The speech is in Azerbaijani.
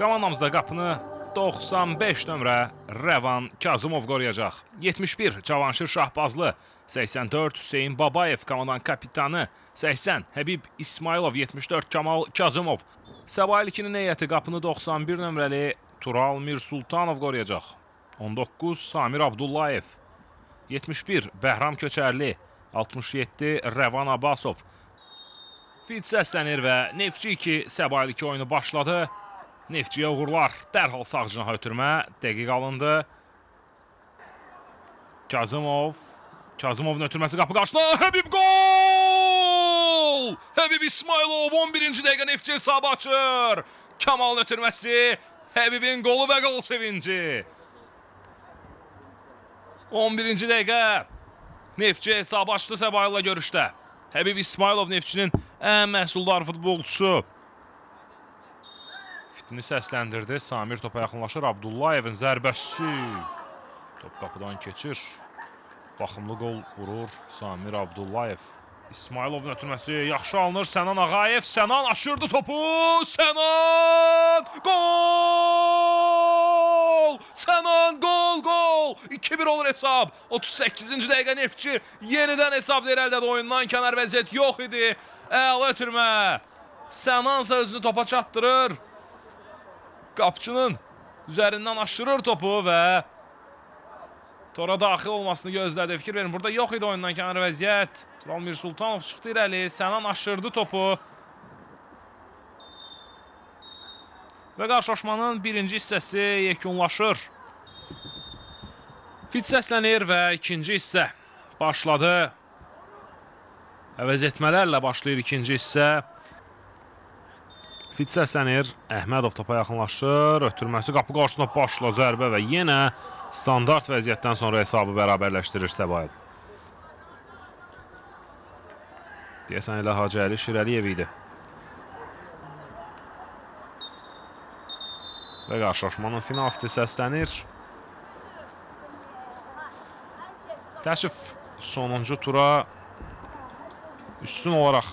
Komandamızda qapını 95 nömrə Rəvan Kazımov qoruyacaq. 71 Cavanşir Şahbazlı, 84 Hüseyin Babayev komandanın kapitanı, 80 Həbib İsmailov, 74 Kamal Kazımov. Səbail 2-nin heyəti qapını 91 nömrəli Tural Mirsultanov qoruyacaq. 19 Samir Abdullayev, 71 Bəhram Köçərli, 67 Rəvan Abbasov. Fit səslənir və Neftçi 2 Səbail 2 oyunu başladı. Neftçiyə uğurlar, dərhal sağ cinaha ötürmə, dəqiq alındı. Kazımovun ötürməsi qapı qarşısına, Həbib gol! Həbib İsmailov 11-ci dəqiqə Neftçi hesabı açır. Kamalın ötürməsi, Həbibin qolu və qol sevinci. 11-ci dəqiqə Neftçi hesabı açdı Səbaillə görüşdə. Həbib İsmailov Neftçinin ən məhsuldar futbolçusu. Fitini səsləndirdi. Samir topa yaxınlaşır. Abdullayevin zərbəsi. Top qapıdan keçir. Baxımlı qol vurur Samir Abdullayev. İsmailovun ötürməsi yaxşı alınır. Sənan Ağayev. Sənan aşırdı topu. Sənan! Gol! Sənan gol! 2-1 olur hesab. 38-ci dəqiqə Neftçi yenidən hesab irəlidə oyundan kənar vəziyyət yox idi. Əla ötürmə. Sənansa özünü topa çatdırır. Qapçının üzərindən aşırır topu və tora daxil olmasını gözlədi. Fikir verin, burada yox idi oyundan kənar vəziyyət. Tural Mirsultanov çıxdı irəli. Sənan aşırdı topu. Və qarşılaşmanın birinci hissəsi yekunlaşır. Fit səslənir və ikinci hissə başladı. Əvəz etmələrlə başlayır ikinci hissə. Fit səslənir. Əhmədov topa yaxınlaşır. Ötürməsi qapı qarşısına başla zərbə və yenə standart vəziyyətdən sonra hesabı bərabərləşdirir Səbail. Deyəsən elə Hacıəli Şirəliyev idi. Və qarşılaşmanın final fiti səslənir. Təəssüf sonuncu tura üstün olaraq